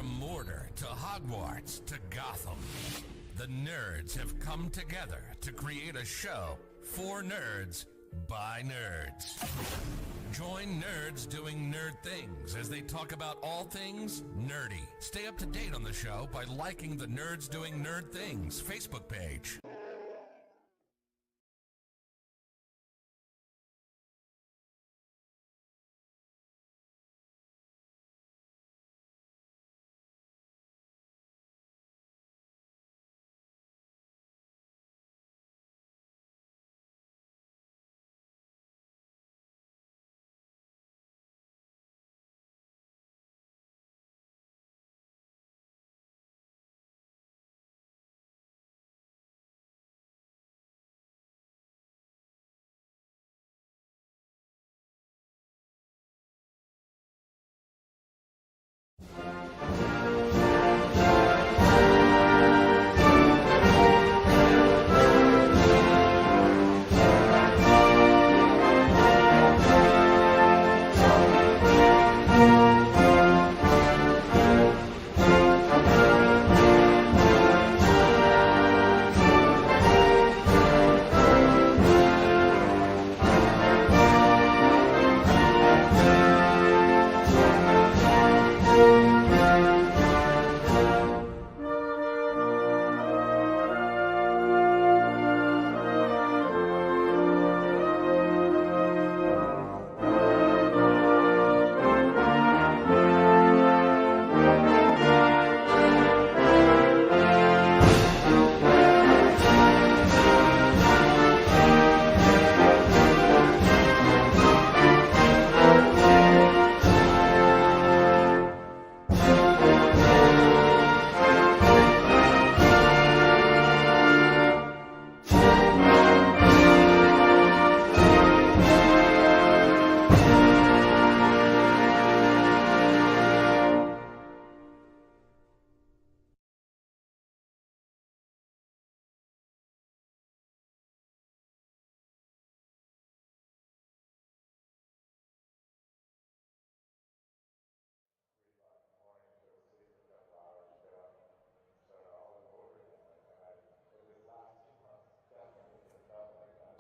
Mordor to Hogwarts to Gotham, the nerds have come together to create a show for nerds by nerds. Join nerds doing nerd things as they talk about all things nerdy. Stay up to date on the show by liking the Nerds Doing Nerd Things Facebook page.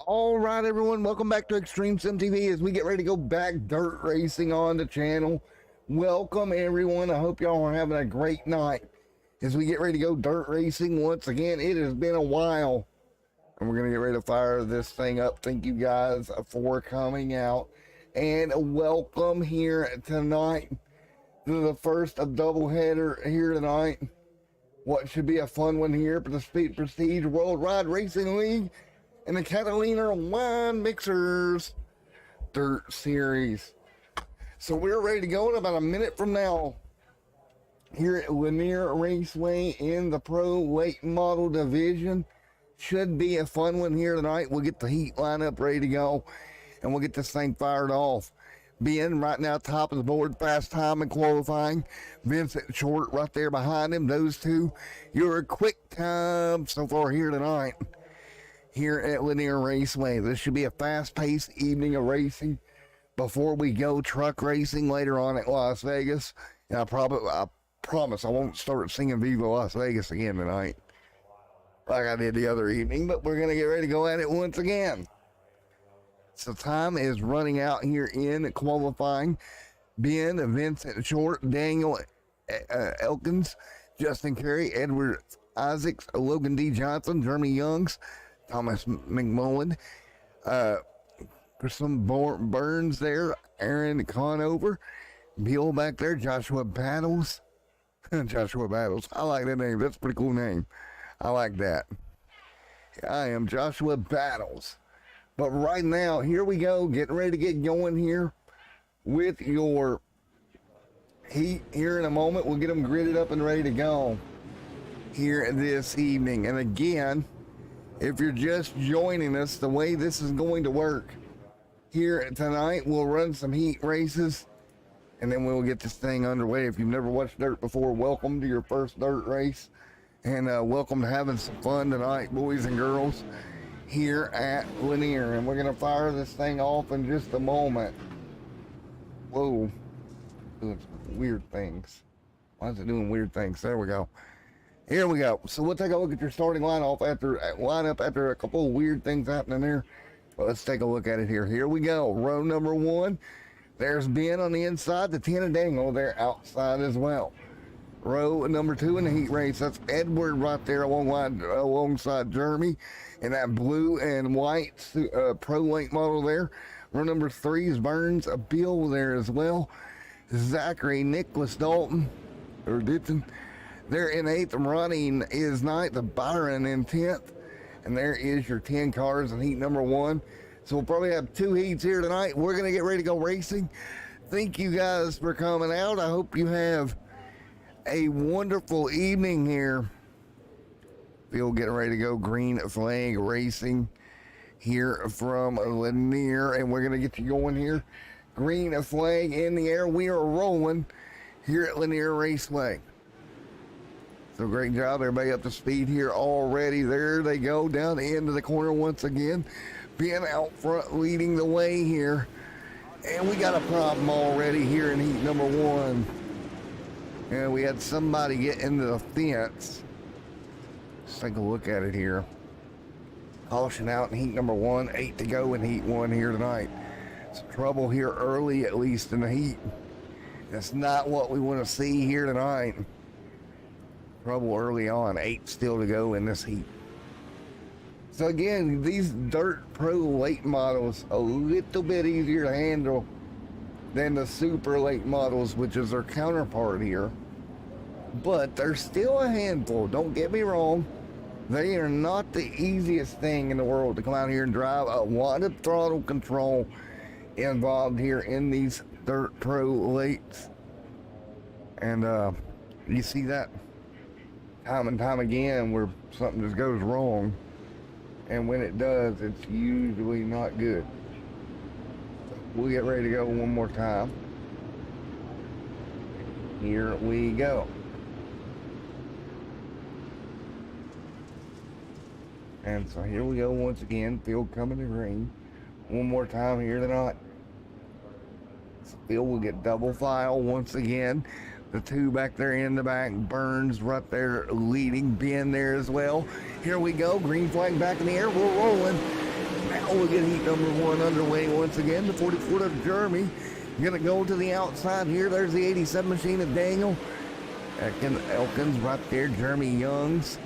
All right, everyone, welcome back to extremesimtv as we get ready to go back dirt racing on the channel. Welcome, everyone. I hope y'all are having a great night as we get ready to go dirt racing once again. It has been a while, and we're going to get ready to fire this thing up. Thank you guys for coming out, and welcome here tonight to the first doubleheader here tonight. What should be a fun one here for the Speed Prestige World Ride Racing League and the CATALINA Wine Mixers Dirt Series. So we're ready to go in about a minute from now here at Lanier Raceway in the Pro Late Model Division. Should be a fun one here tonight. We'll get the heat lineup ready to go, and we'll get this thing fired off. Ben right now top of the board, fast time in qualifying. Vincent Short right there behind him. Those two, your quick time so far here tonight here at Lanier Raceway. This should be a fast-paced evening of racing before we go truck racing later on at Las Vegas. And I promise I won't start singing Viva Las Vegas again tonight like I did the other evening, but we're going to get ready to go at it once again. So time is running out here in qualifying. Ben, Vincent Short, Daniel Elkins, Justin Carey, Edward Isaacs, Logan D. Johnson, Jeremy Youngs, Thomas McMullen, Christian Burns there, Aaron Conover, Bill back there, Joshua Battles. Joshua Battles. I like that name. That's a pretty cool name. I like that. I am Joshua Battles. But right now, here we go, getting ready to get going here with your heat here in a moment. We'll get them gridded up and ready to go here this evening. And again, if you're just joining us, the way this is going to work here tonight, we'll run some heat races, and then we'll get this thing underway. If you've never watched dirt before, welcome to your first dirt race, and welcome to having some fun tonight, boys and girls, here at Lanier. And we're going to fire this thing off in just a moment. Whoa, doing some weird things. Why is it doing weird things? There we go. Here we go. So we'll take a look at your starting lineup after a couple of weird things happening there. Well, let's take a look at it here. Here we go. Row number 1. There's Ben on the inside. The 10 of Dangle there outside as well. Row number 2 in the heat race. That's Edward right there alongside Jeremy in that blue and white Pro Link model there. Row number 3 is Burns, a Bill there as well. Zachary, Nicholas Dalton, or Ditton. There in 8th, Ronnie is 9th, Byron in 10th. And there is your 10 cars in heat number 1. So we'll probably have 2 heats here tonight. We're going to get ready to go racing. Thank you guys for coming out. I hope you have a wonderful evening here. We'll get ready to go green flag racing here from Lanier. And we're going to get you going here. Green flag in the air. We are rolling here at Lanier Raceway. So great job, everybody up to speed here already. There they go down the end of the corner once again. Ben out front leading the way here. And we got a problem already here in heat number 1. And we had somebody get into the fence. Let's take a look at it here. Caution out in heat number 1. 8 to go in heat 1 here tonight. Some trouble here early, at least in the heat. That's not what we want to see here tonight. Trouble early on. 8 still to go in this heat. So again, these Dirt Pro late models a little bit easier to handle than the super late models, which is their counterpart here. But they're still a handful. Don't get me wrong. They are not the easiest thing in the world to come out here and drive. A lot of throttle control involved here in these Dirt Pro lates. And you see that time and time again where something just goes wrong, and when it does, it's usually not good. We'll get ready to go one more time. Here we go. And so here we go once again. Field coming to green. One more time here tonight. So Field will get double file once again. The 2 back there in the back. Burns right there leading. Ben there as well. Here we go. Green flag back in the air. We're rolling. Now we'll get heat number 1 underway once again. The 44 of Jeremy. Going to go to the outside here. There's the 87 machine of Daniel. Elkins right there. Jeremy Youngs.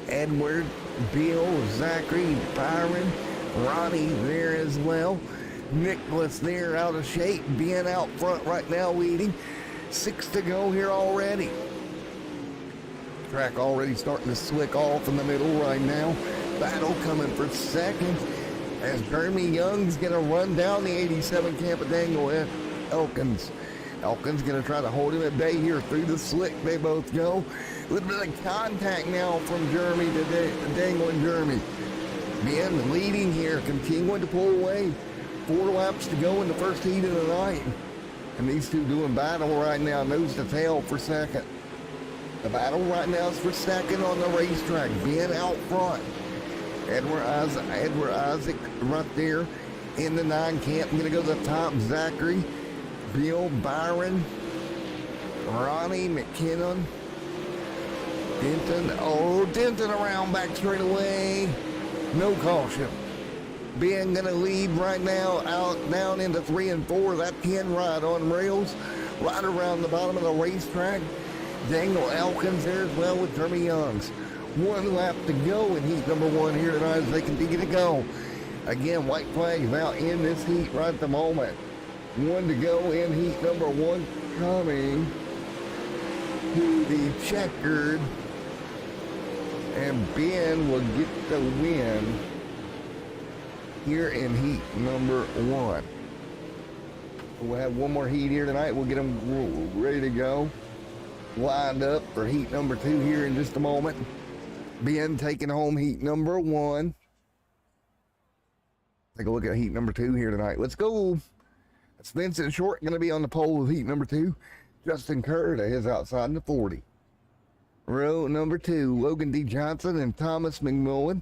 Edward. Bill. Zachary. Byron. Ronnie there as well. Nicholas there out of shape. Ben out front right now leading. 6 to go here already. Track already starting to slick off in the middle right now. Battle coming for second as Jeremy Young's going to run down the 87 Campodango at Elkins. Elkins going to try to hold him at bay here through the slick. They both go. A little bit of contact now from Jeremy to Dangle and Jeremy. Ben leading here, continuing to pull away. 4 laps to go in the first heat of the night. And these two doing battle right now, nose to tail for second. The battle right now is for second on the racetrack. Ben out front. Edward Isaac right there in the 9 camp. I'm going to go to the top. Zachary, Bill, Byron, Ronnie, McKinnon, Denton. Oh, Denton around back straight away. No caution. Ben gonna lead right now out down into 3 and 4. That 10 right on rails, right around the bottom of the racetrack. Dangle Elkins there as well with Jeremy Youngs. 1 lap to go in heat number 1 here tonight as they continue to go. Again, white flags out in this heat right at the moment. 1 to go in heat number 1 coming to the checkered. And Ben will get the win here in heat number 1. We'll have one more heat here tonight. We'll get them ready to go. Lined up for heat number 2 here in just a moment. Ben taking home heat number 1. Take a look at heat number 2 here tonight. Let's go. That's Vincent Short going to be on the pole of heat number 2. Justin Kerr to his outside in the 40. Row number 2, Logan D. Johnson and Thomas McMillan.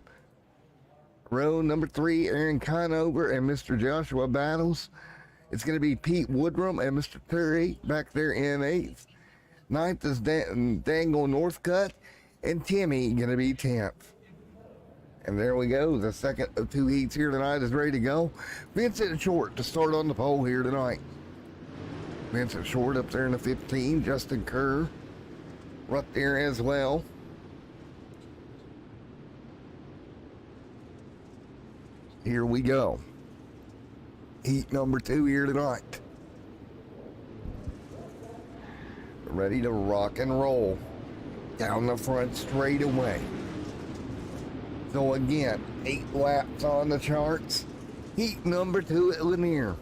Row number 3, Aaron Conover and Mr. Joshua Battles. It's going to be Pete Woodrum and Mr. Terry back there in 8th. Ninth is Dangle Northcutt, and Timmy going to be 10th. And there we go. The second of two heats here tonight is ready to go. Vincent Short to start on the pole here tonight. Vincent Short up there in the 15. Justin Kerr right there as well. Here we go. Heat number 2 here tonight. Ready to rock and roll down the front straightaway. So again, 8 laps on the charts. Heat number 2 at Lanier.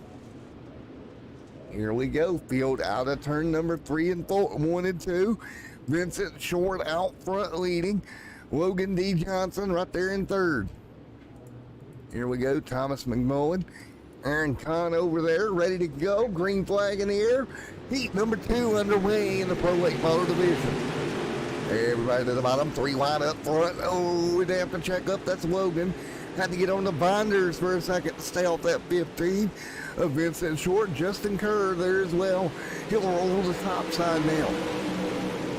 Here we go. Field out of turn number 3 and 4, 1 and 2. Vincent Short out front leading. Logan D. Johnson right there in 3rd. Here we go. Thomas McMullen. Aaron Kahn over there, ready to go. Green flag in the air. Heat number 2 underway in the Pro Late Model Division. Everybody to the bottom, 3 wide up front. Oh, we'd have to check up. That's Logan. Had to get on the binders for a second to stay off that 15 of Vincent Short. Justin Kerr there as well. He'll roll the top side now.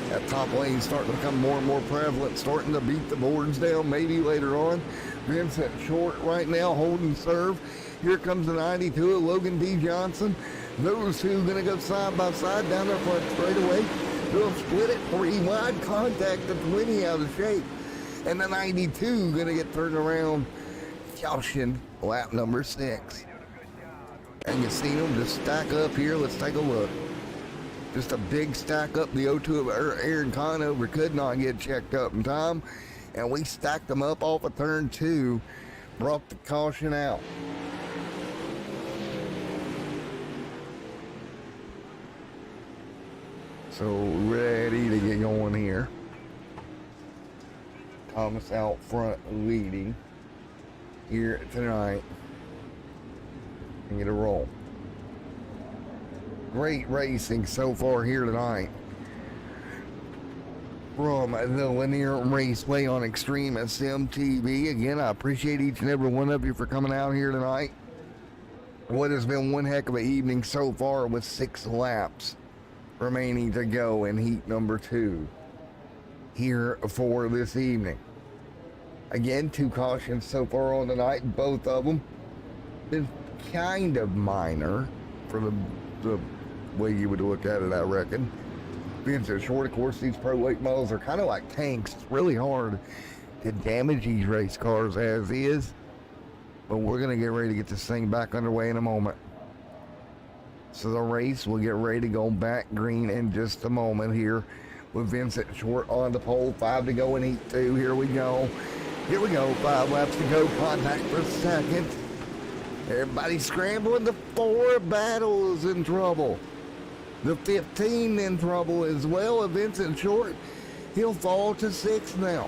That top lane starting to become more and more prevalent, starting to beat the boards down maybe later on. Vincent Short right now holding serve. Here comes the 92 of Logan D. Johnson. Those two going to go side by side down their front straightaway. They'll split it 3 wide, contact the 20 out of shape. And the 92 going to get turned around. Caution, lap number 6. And you see them just stack up here. Let's take a look. Just a big stack up. The 02 of Aaron Conover could not get checked up in time. And we stacked them up off of turn 2. Brought the caution out. So ready to get going here. Thomas out front leading here tonight. And get a roll. Great racing so far here tonight. From the Lanier Raceway on extremesimtv. Again, I appreciate each and every one of you for coming out here tonight. What has been one heck of an evening so far with 6 laps remaining to go in heat number 2 here for this evening. Again, 2 cautions so far on the night, both of them been kind of minor for the way you would look at it, I reckon. Vincent Short, of course, these Pro Late models are kind of like tanks. It's really hard to damage these race cars as is, but we're going to get ready to get this thing back underway in a moment. So the race will get ready to go back green in just a moment here with Vincent Short on the pole. 5 to go in heat 2. Here we go. Here we go. 5 laps to go. Contact for second. Everybody scrambling. The 4 Battle is in trouble. The 15 in trouble as well. Vincent Short, he'll fall to 6 now.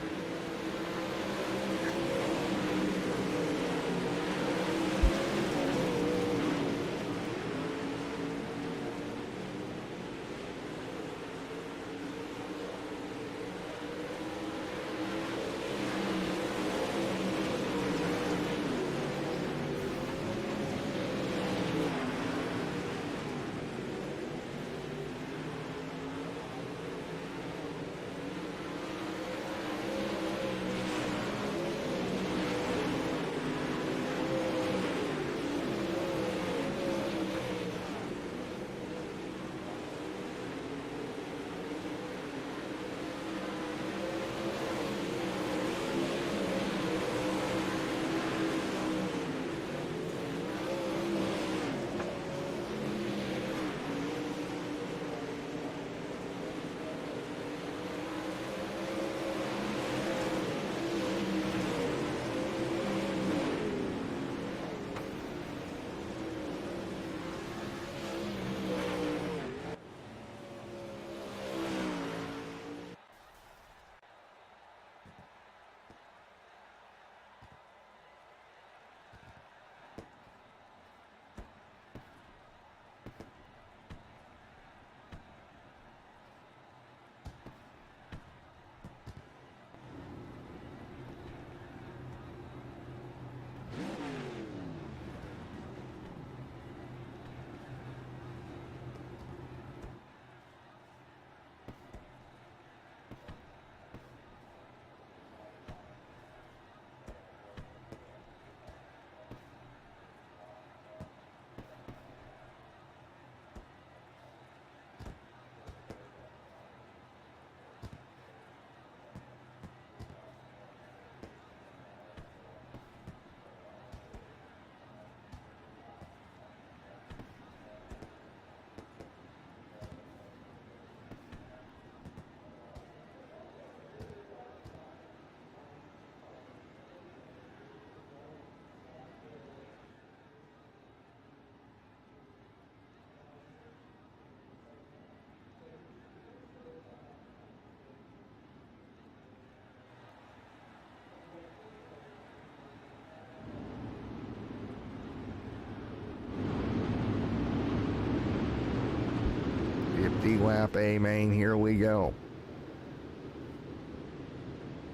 lap A main. Here we go.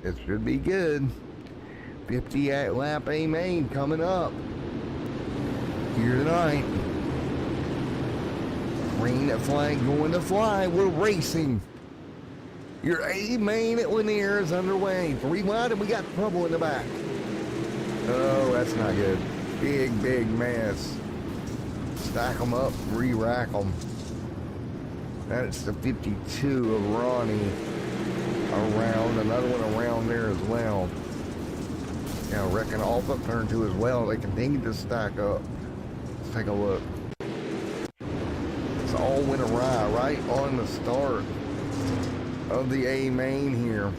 It should be good. 50 lap A main coming up here tonight. Green flag going to fly. We're racing. Your A main at Lanier is underway. 3 wide, and we got trouble in the back. Oh, that's not good. Big mess. Stack them up, re-rack them. That's the 52 of Ronnie around. Another one around there as well. Now, reckon off up turn 2 as well. They continue to stack up. Let's take a look. It's all went awry right on the start of the A main here.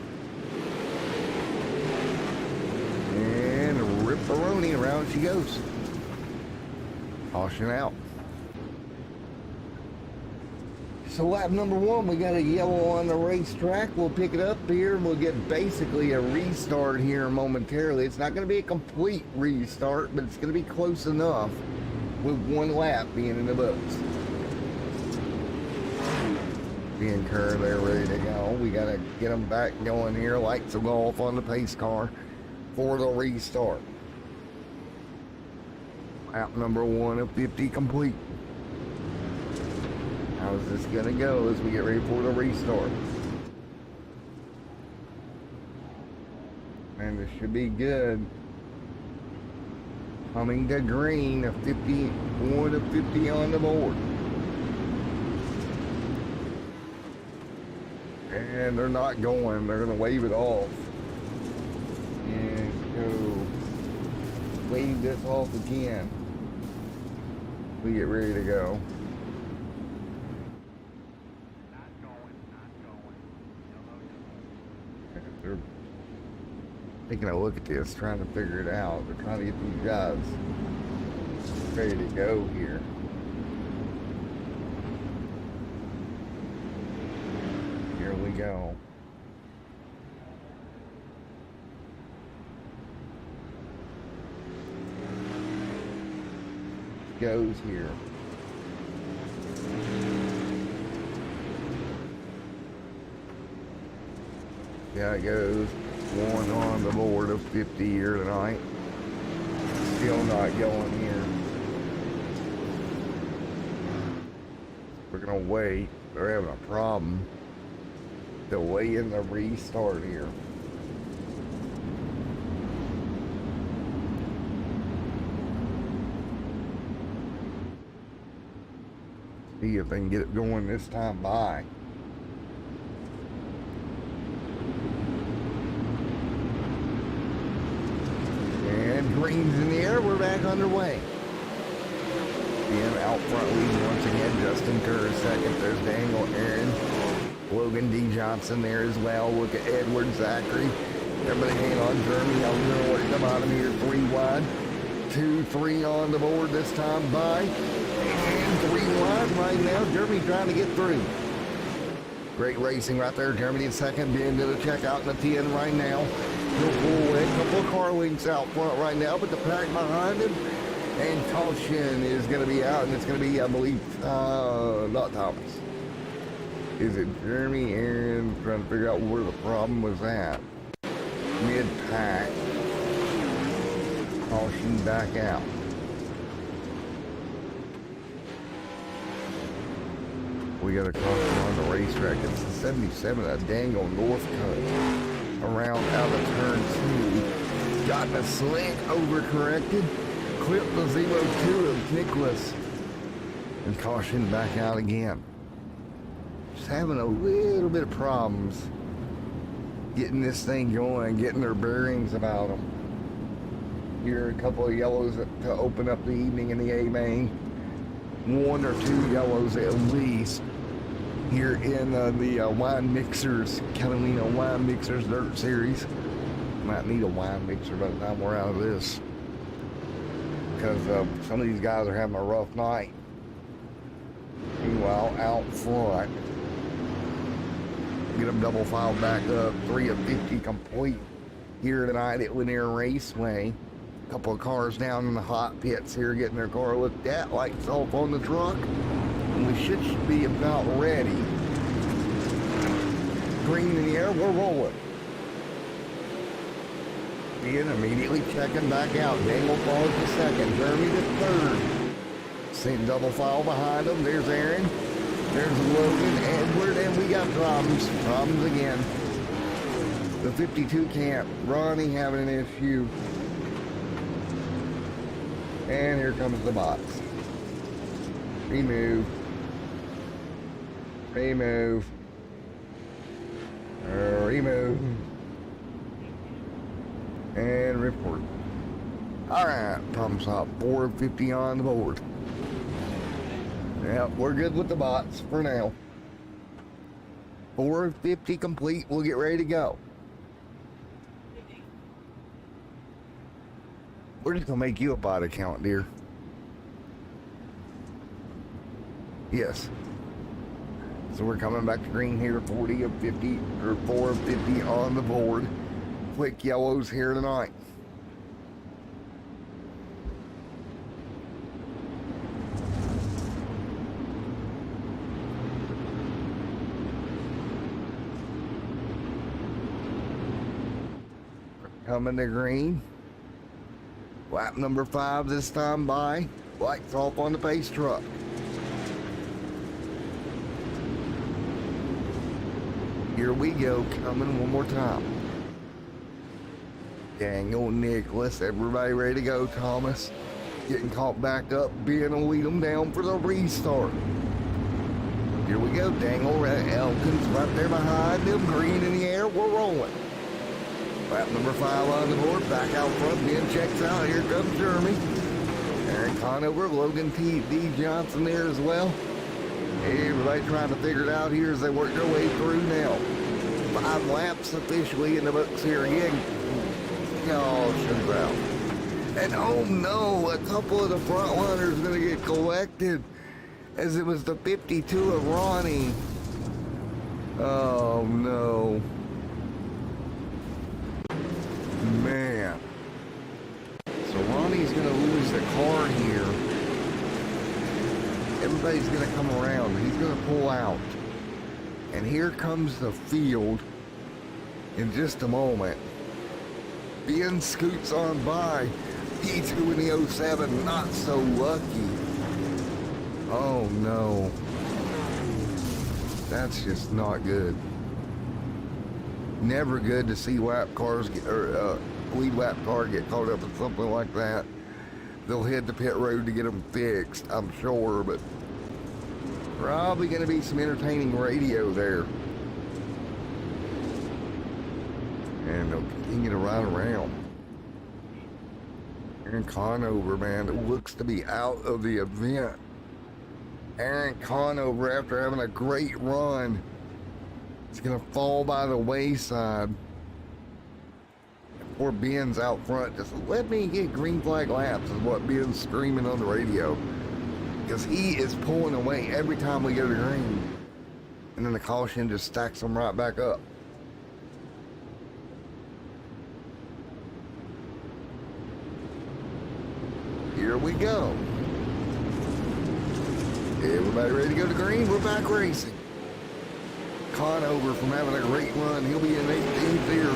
And ripperoni, around she goes. Caution out. So lap number 1, we got a yellow on the racetrack. We'll pick it up here. We'll get basically a restart here momentarily. It's not going to be a complete restart, but it's going to be close enough with 1 lap being in the books. Being curved, they're ready to go. We got to get them back going here. Lights will go off on the pace car for the restart. Lap number 1 of 50 complete. How's this gonna go as we get ready for the restart? And this should be good. Coming to green, a 51 to 50 on the board. And they're not going. They're gonna wave it off. And so wave this off again. We get ready to go. They're taking a look at this, trying to figure it out. They're trying to get these guys ready to go here. Here we go. Goes here. Yeah, it goes. 1 on the board of 50 here tonight. Still not going here. We're gonna wait. They're having a problem delaying the restart here. See if they can get it going this time by. And green's in the air, we're back underway. Again, out front lead once again, Justin Kerr second. There's Daniel Aaron. Logan D. Johnson there as well. Look at Edward Zachary. Everybody hang on. Jeremy Elmer at the bottom here, 3 wide. 2, 3 on the board this time by. And 3 wide right now. Jeremy trying to get through. Great racing right there. Jeremy in second. Ben did a check out in the 10 right now. He'll pull away. A couple of car links out front right now, but the pack behind him. And caution is going to be out, and it's going to be, I believe, not Thomas. Is it Jeremy? Aaron trying to figure out where the problem was at. Mid-pack. Caution back out. We got a caution on the racetrack. It's the 77 at Dangle Northcote. Around out of turn 2. Got the slick overcorrected. Clipped the 0-2 of Nicholas. And caution back out again. Just having a little bit of problems getting this thing going, getting their bearings about them. Here, a couple of yellows to open up the evening in the A main. 1 or 2 yellows at least here in the Wine Mixers, Catalina Wine Mixers Dirt Series. Might need a wine mixer by the time we're out of this, because some of these guys are having a rough night. Meanwhile, out front, get them double filed back up. 3 of 50 complete here tonight at Lanier Raceway. A couple of cars down in the hot pits here getting their car looked at. Lights off on the truck. And we should be about ready green in the air, we're rolling. Ian immediately checking back out. Daniel falls to second. Jeremy to third. Same double file behind him. There's Aaron. There's Logan, Edward, and we got problems. Problems again. The 52 camp. Ronnie having an issue. And here comes the box. Remove. Remove. Remove. And report. Alright, problem solved. 450 on the board. Yep, we're good with the bots for now. 450 complete. We'll get ready to go. We're just gonna make you a bot account, dear. Yes. So we're coming back to green here. 40 of 50 or 4 of 50 on the board. Quick yellows here tonight. Coming to green. Lap number 5 this time by. Lights off on the pace truck. Here we go, coming one more time. Daniel, Nicholas, everybody ready to go. Thomas getting caught back up. Ben will lead them down for the restart. Here we go. Daniel, Elkins right there behind them. Green in the air. We're rolling. Lap number 5 on the board. Back out front. Ben checks out. Here comes Jeremy. Aaron Conover, Logan D. Johnson there as well. Everybody trying to figure it out here as they work their way through now. 5 laps officially in the books here again. Oh, should out. And oh no, a couple of the front runners going to get collected as it was the 52 of Ronnie. Oh no. Man. So Ronnie's going to lose the car here. Everybody's going to come around. He's going to pull out. And here comes the field in just a moment. Ben scoots on by. P2 in the 07, not so lucky. Oh no. That's just not good. Never good to see lap cars get, or lead lap car get caught up in something like that. They'll head to pit road to get them fixed, I'm sure, but probably going to be some entertaining radio there. And they'll continue to ride around. Aaron Conover, man, it looks to be out of the event. Aaron Conover, after having a great run, is going to fall by the wayside. Poor Ben's out front. Just let me get green flag laps is what Ben's screaming on the radio. Because he is pulling away every time we go to green. And then the caution just stacks them right back up. Here we go. Everybody ready to go to green? We're back racing. Conover from having a great run. He'll be in 18th here.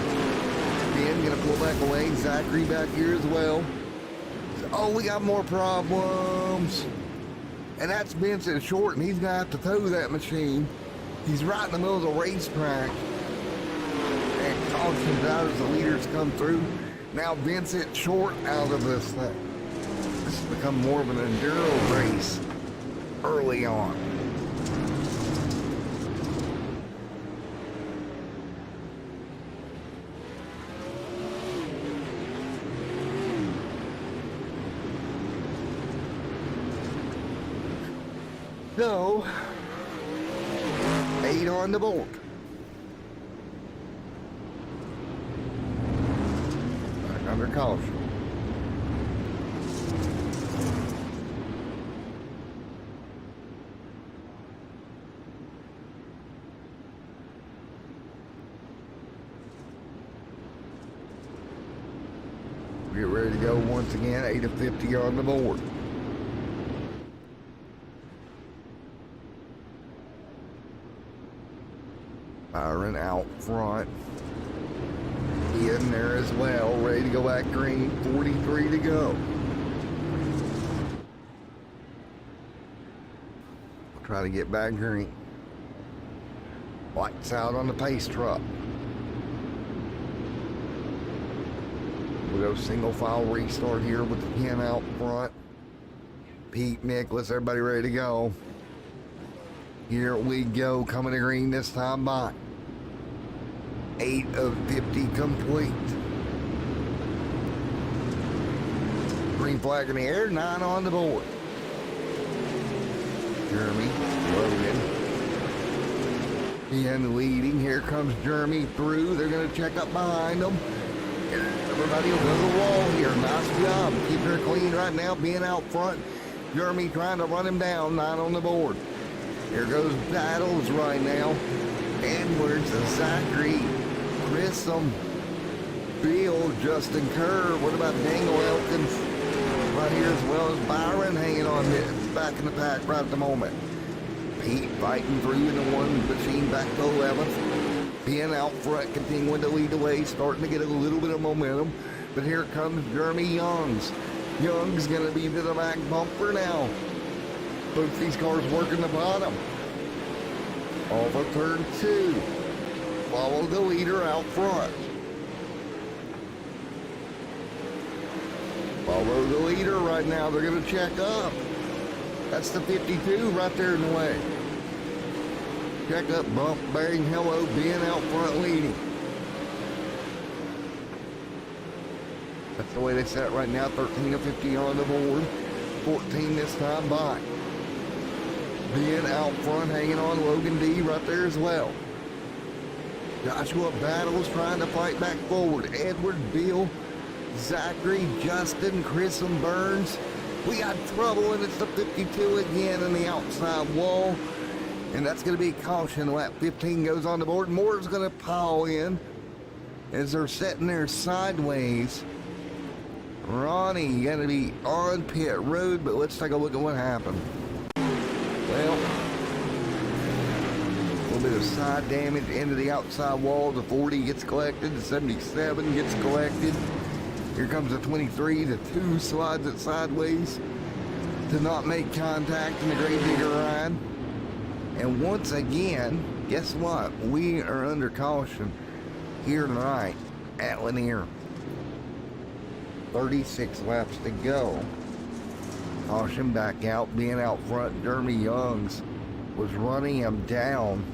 Ben gonna pull back away. Zachary back here as well. Oh, we got more problems. And that's Vincent Short, and he's gonna have to tow that machine. He's right in the middle of the racetrack. And cautions out as the leaders come through. Now Vincent Short out of this thing. This has become more of an enduro race early on. So, 8 on the board. Back under caution. Get ready to go once again, 8 of 50 on the board. Byron out front. In there as well, ready to go back green, 43 to go. Try to get back green. Lights out on the pace truck. We'll go single file restart here with the pin out front. Pete, Nicholas, everybody ready to go. Here we go, coming to green this time by. 8 of 50 complete. Green flag in the air, 9 on the board. Jeremy, Logan. In leading, here comes Jeremy through. They're going to check up behind them. Everybody will go to the wall here. Nice job. Keeping her clean right now, being out front. Jeremy trying to run him down, 9 on the board. Here goes battles right now. Edwards and Zachary, Grissom, Bill, Justin Kerr. What about Dangle Elkins right here as well as Byron hanging on back in the pack right at the moment. Pete fighting through in the one machine back to 11th. Being out front, continuing to lead the way, starting to get a little bit of momentum. But here comes Jeremy Youngs. Young's going to be to the back bumper now. Both these cars working the bottom. Off of turn 2. Follow the leader out front. Follow the leader right now. They're going to check up. That's the 52 right there in the way. Check up, bump, bearing, hello, being out front leading. That's the way they set right now. 13 of 50 on the board. 14 this time by. Being out front, hanging on Logan D right there as well. Joshua Battles trying to fight back forward. Edward, Bill, Zachary, Justin, Chris and Burns. We got trouble, and it's the 52 again in the outside wall. And that's going to be caution. Lap 15 goes on the board. Moore's going to pile in as they're sitting there sideways. Ronnie going to be on pit road, but let's take a look at what happened. Well, a little bit of side damage into the outside wall. The 40 gets collected. The 77 gets collected. Here comes the 23. The 2 slides it sideways to not make contact in the grave digger ride. And once again, guess what? We are under caution here tonight at Lanier. 36 laps to go. Caution back out, being out front. Jeremy Youngs was running him down.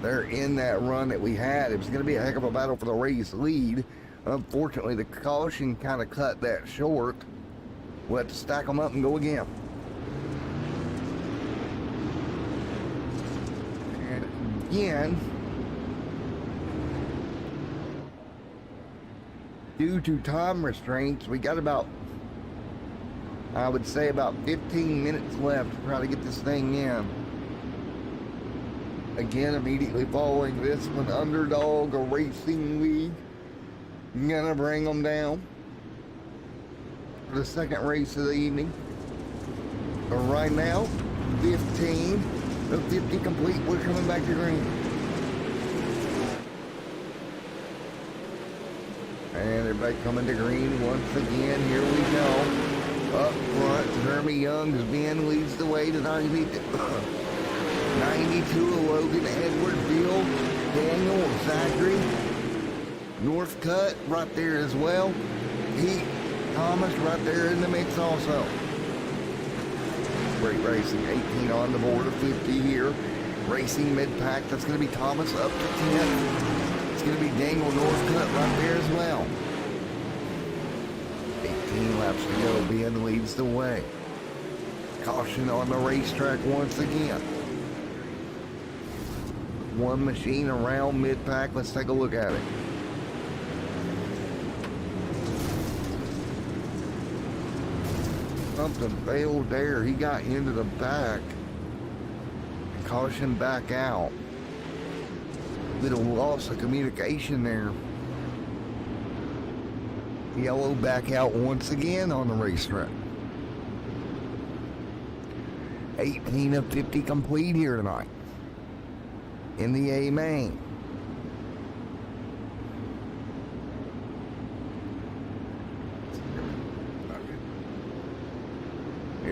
They're in that run that we had. It was going to be a heck of a battle for the race lead. Unfortunately, the caution kind of cut that short. We'll have to stack them up and go again. And again, due to time restraints, we got about, I would say, about 15 minutes left to try to get this thing in. Again, immediately following this one, Underdog, a racing league. Gonna bring them down for the second race of the evening. But right now, 15 of 50 complete. We're coming back to green. And everybody coming to green once again. Here we go. Up front, Jeremy Youngs Ben leads the way to 92 of Logan, Edward, Bill, Daniel, Zachary. Northcutt right there as well. Pete Thomas right there in the mix also. Great racing. 18 on the board of 50 here. Racing mid-pack. That's going to be Thomas up to 10. It's going to be Daniel Northcutt right there as well. 18 laps to go. Ben leads the way. Caution on the racetrack once again. One machine around mid-pack. Let's take a look at it. Something failed there. He got into the back. Caution back out. Little loss of communication there. Yellow back out once again on the racetrack. 18 of 50 complete here tonight in the A main.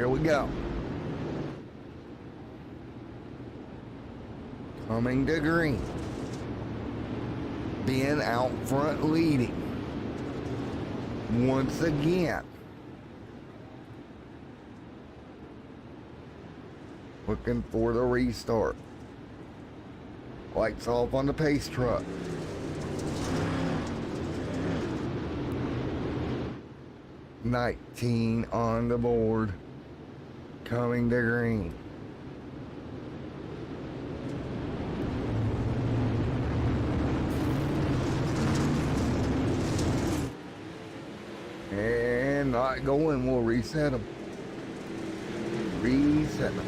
Here we go. Coming to green. Ben out front leading. Once again. Looking for the restart. Lights off on the pace truck. $19 on the board. Coming to green. And not going, we'll reset them. Reset them.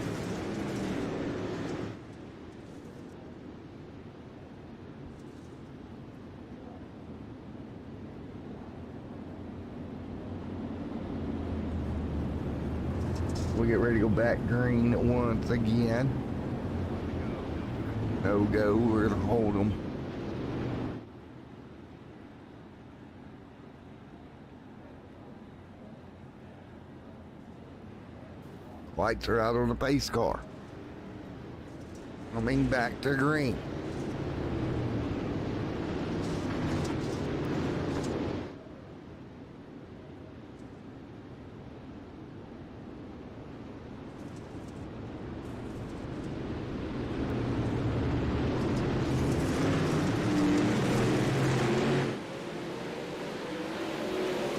We get ready to go back green once again. No go, we're gonna hold them. Lights are out on the pace car. Coming back to green.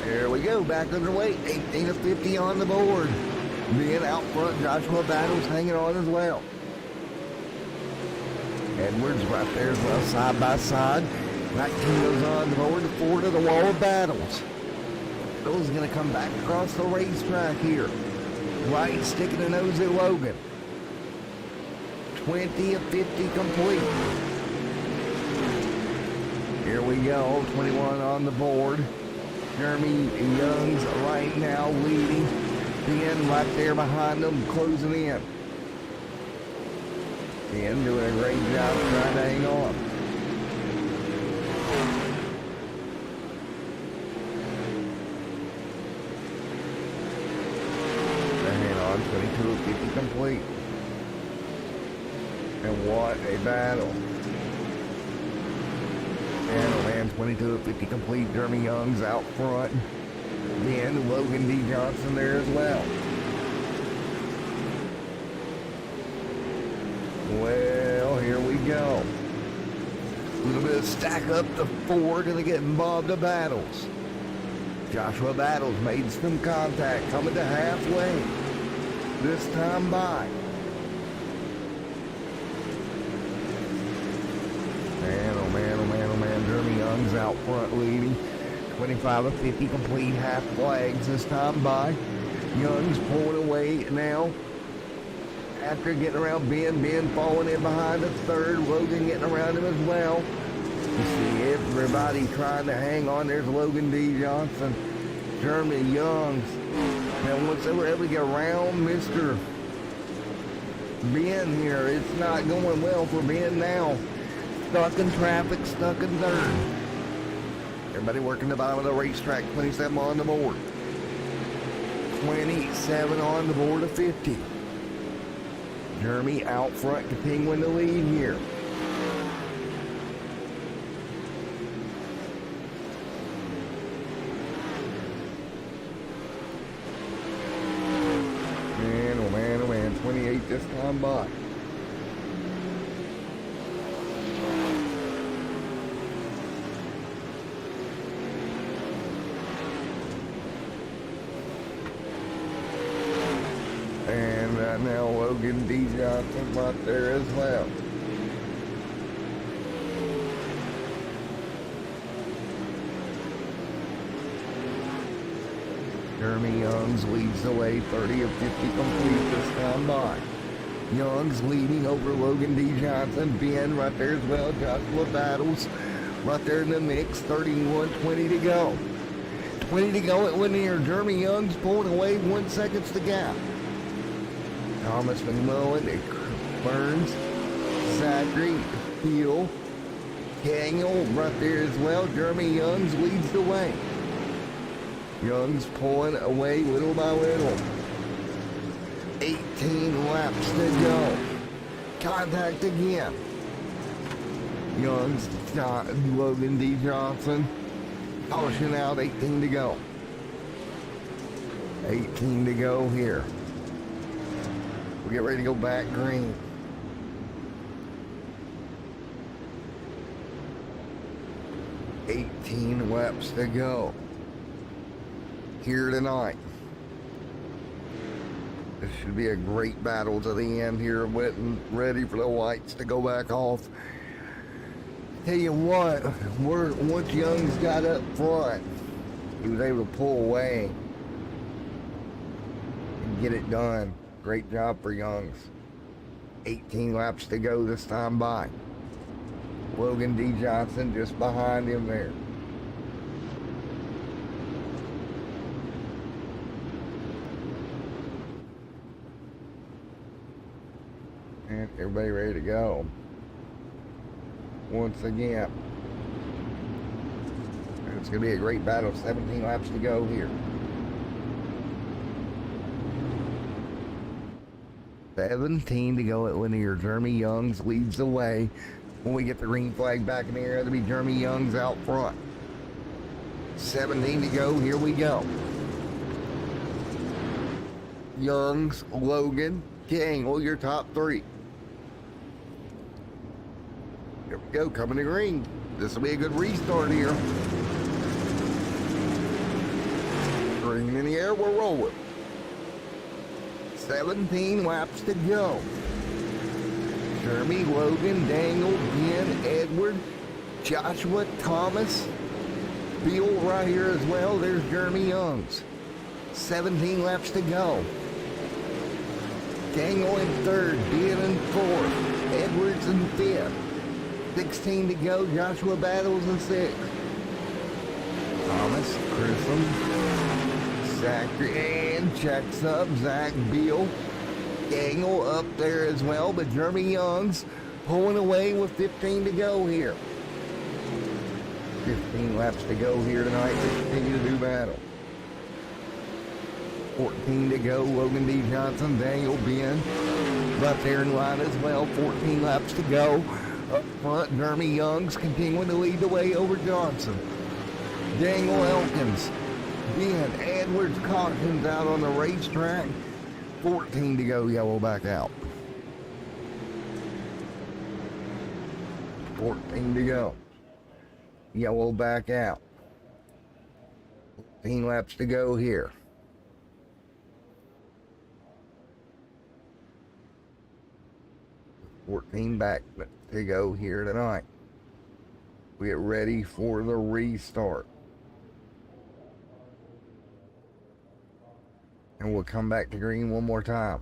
There we go, back underway. 18 to 50 on the board. Being out front, Joshua Battles hanging on as well. Edwards right there as well, side by side. 19 goes on the board, 4 to the wall of Battles. Bill's going to come back across the racetrack here. Right, sticking the nose at Logan. 20 of 50 complete. Here we go, 21 on the board. Jeremy Young's right now leading. Ben right there behind them, closing in. Ben doing a great job trying to hang on. Hang on, 22 of 50 complete. And what a battle. And a man, 22 of 50 complete. Jeremy Young's out front. Then Logan D. Johnson there as well. Well, here we go. A little bit of stack up to 4, gonna get involved to Battles. Joshua Battles made some contact, coming to halfway. This time by. Man, oh man, oh man, oh man. Jeremy Young's out front leading. 25 of 50 complete, half flags this time by. Young's pulling away now. After getting around Ben falling in behind the third. Logan getting around him as well. You see everybody trying to hang on. There's Logan D. Johnson. Jeremy Young's. Now once they were able to get around Mr. Ben here, it's not going well for Ben now. Stuck in traffic, stuck in third. Everybody working the bottom of the racetrack. 27 on the board. 27 on the board of 50. Jeremy out front, continuing to lead here. Man, oh man, oh man. 28 this time by. And right now Logan D. Johnson right there as well. Jeremy Young's leads the way, 30 of 50 complete this time by. Young's leading over Logan D. Johnson. Ben right there as well. Joshua Battles right there in the mix. 31-20 to go. 20 to go at Lanier. Jeremy Young's pulling away, 1 second to gap. Thomas McMullen, Burns, Zachary, Hill, Daniel right there as well. Jeremy Young's leads the way. Young's pulling away little by little. 18 laps to go. Contact again. Young's Logan D. Johnson. Caution out, 18 to go. 18 to go here. We'll get ready to go back green. $18 laps to go here tonight. This should be a great battle to the end here, waiting ready for the lights to go back off. Tell you what, once Young's got up front, he was able to pull away and get it done. Great job for Young's. 18 laps to go this time by. Logan D. Johnson just behind him there. And everybody ready to go. Once again. It's going to be a great battle. 17 laps to go here. 17 to go at Lanier. Jeremy Youngs leads the way. When we get the green flag back in the air, it'll be Jeremy Youngs out front. 17 to go. Here we go. Youngs, Logan, Gangle, your top three. Here we go, coming to green. This will be a good restart here. Green in the air, we're rolling. 17 laps to go. Jeremy, Logan, Dangle, Ben, Edward, Joshua, Thomas, Bill right here as well. There's Jeremy Youngs. 17 laps to go. Dangle in third, Ben in fourth, Edwards in fifth. 16 to go. Joshua Battles in sixth. Thomas, Grissom, Zachary, and checks up. Zach, Beal, Gangle up there as well, but Jeremy Youngs pulling away with 15 to go here. 15 laps to go here tonight to continue to do battle. 14 to go. Logan D. Johnson, Daniel Ben right there in line as well. 14 laps to go. Up front, Jeremy Youngs continuing to lead the way over Johnson. Daniel Elkins, Ben, Edwards, Cochran's out on the racetrack. 14 to go, yellow back out. 14 to go. Yellow back out. 14 laps to go here. $14 back to go here tonight. We get ready for the restart. And we'll come back to green one more time.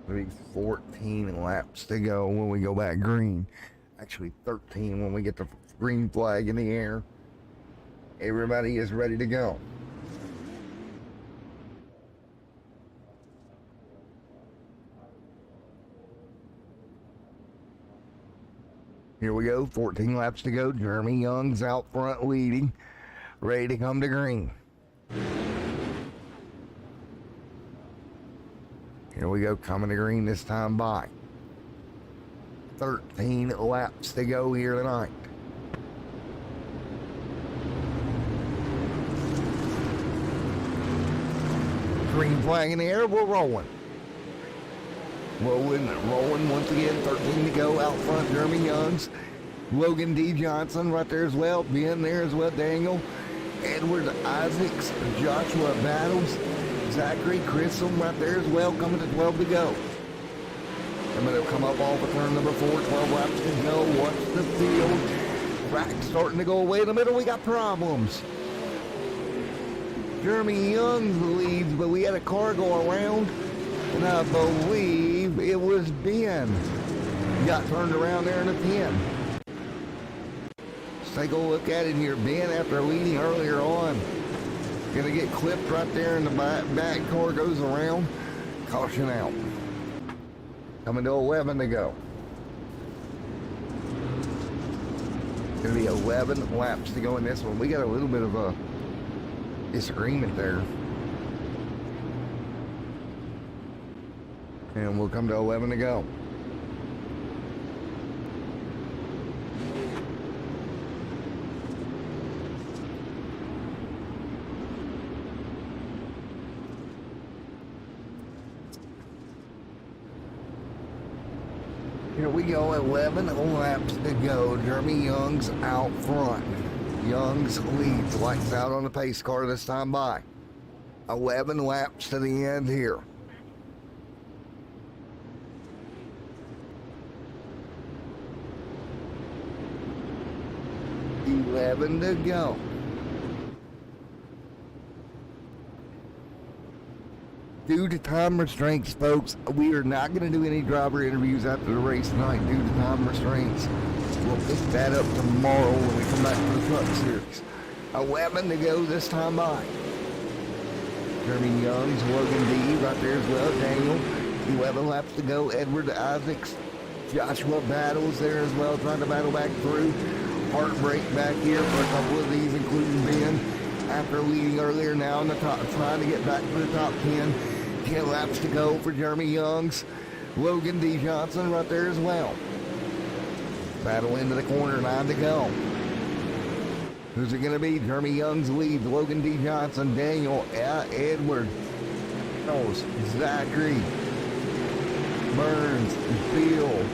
It'll be 14 laps to go when we go back green. Actually 13 when we get the green flag in the air. Everybody is ready to go. Here we go, 14 laps to go. Jeremy Young's out front leading, ready to come to green. Here we go, coming to green this time by. 13 laps to go here tonight. Green flag in the air, we're rolling. Rolling once again, 13 to go out front, Jeremy Youngs. Logan D. Johnson right there as well. Ben there as well, Daniel. Edward Isaacs, Joshua Battles, Zachary Grissom right there as well, coming to 12 to go. I'm going to come up off of turn number 4, 12 laps to go. Watch the field. Track starting to go away in the middle. We got problems. Jeremy Youngs leads, but we had a car go around. And I believe it was Ben. Got turned around there in a 10. Let's take a look at it here. Ben, after leading earlier on, gonna get clipped right there in the back car goes around. Caution out. Coming to 11 to go. Gonna be 11 laps to go in this one. We got a little bit of a disagreement there. And we'll come to 11 to go. Here we go, 11 laps to go. Jeremy Young's out front. Young's leads, lights out on the pace car this time by. 11 laps to the end here. Eleven to go. Due to time restraints, folks, we are not going to do any driver interviews after the race tonight due to time restraints. We'll pick that up tomorrow when we come back to the Truck Series. 11 to go this time by. Jeremy Young's, Logan D right there as well. Daniel, 11 laps to go. Edward Isaacs, Joshua Battles there as well, trying to battle back through. Heartbreak back here for a couple of these, including Ben. After leading earlier, now in the top, trying to get back to the top 10. 10 laps to go for Jeremy Young's. Logan D. Johnson right there as well. Battle into the corner, 9 to go. Who's it going to be? Jeremy Young's lead. Logan D. Johnson, Daniel, Edward, Zachary, Burns, Bill,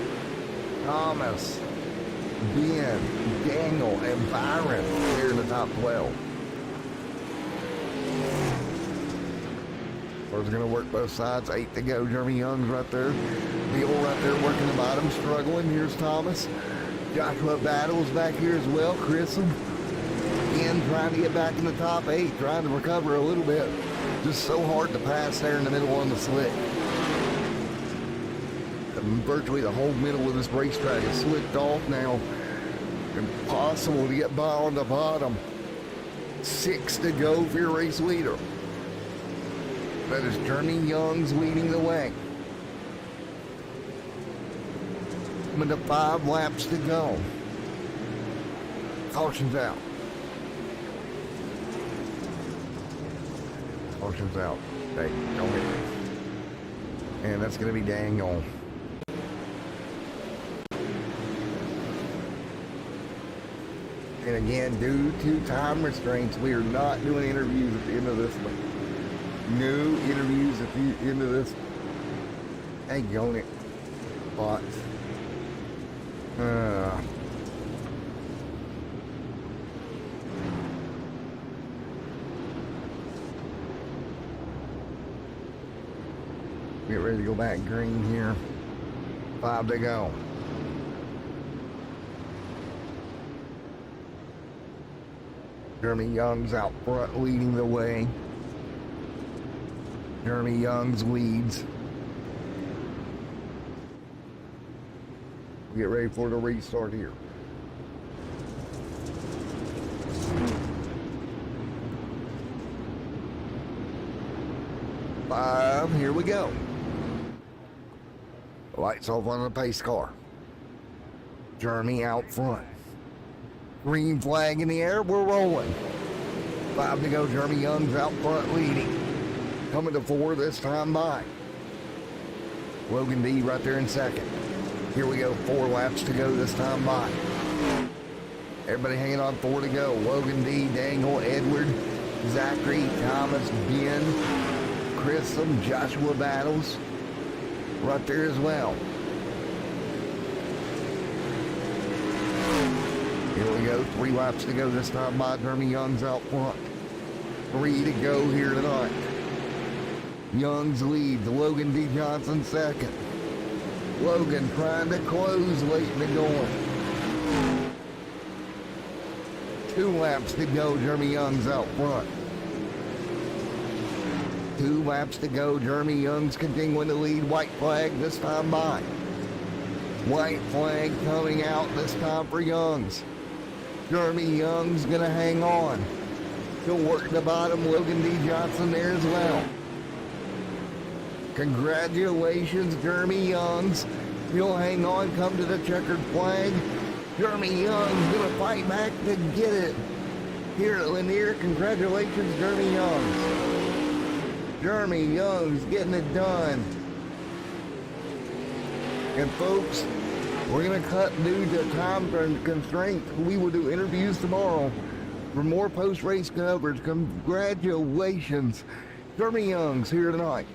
Thomas, Ben, Daniel, and Byron here in the top 12. We're going to work both sides. 8 to go. Jeremy Young's right there. Bill right there working the bottom, struggling. Here's Thomas. Joshua Battles back here as well. Grissom again trying to get back in the top 8, trying to recover a little bit. Just so hard to pass there in the middle on the slick. Virtually the whole middle of this racetrack is slicked off now. Impossible to get by on the bottom. 6 to go for your race leader. That is Jeremy Young's leading the way. Coming to 5 laps to go. Caution's out. Caution's out. Hey, don't hit me. And that's going to be Daniel. And again, due to time restraints, we are not doing interviews at the end of this one. No interviews at the end of this. Hang on it. Bots. Get ready to go back green here. 5 to go. Jeremy Young's out front leading the way. Jeremy Young's leads. Get ready for the restart here. Five, here we go. Lights off on the pace car. Jeremy out front. Green flag in the air, we're rolling. 5 to go, Jeremy Young's out front leading. Coming to 4 this time by. Logan D right there in second. Here we go, 4 laps to go this time by. Everybody hanging on, 4 to go. Logan D, Daniel, Edward, Zachary, Thomas, Ben, Grissom, Joshua Battles right there as well. Here we go, 3 laps to go this time by. Jeremy Young's out front. 3 to go here tonight. Young's leads. Logan D. Johnson second. Logan trying to close late in the going. 2 laps to go. Jeremy Young's out front. 2 laps to go. Jeremy Young's continuing to lead. White flag this time by. White flag coming out this time for Young's. Jeremy Young's going to hang on. He'll work the bottom. Logan D. Johnson there as well. Congratulations, Jeremy Young's. He'll hang on, come to the checkered flag. Jeremy Young's going to fight back to get it. here at Lanier. Congratulations, Jeremy Youngs. Jeremy Youngs getting it done. And folks, we're going to cut due to time constraints. We will do interviews tomorrow for more post-race coverage. Congratulations, Jeremy Youngs here tonight.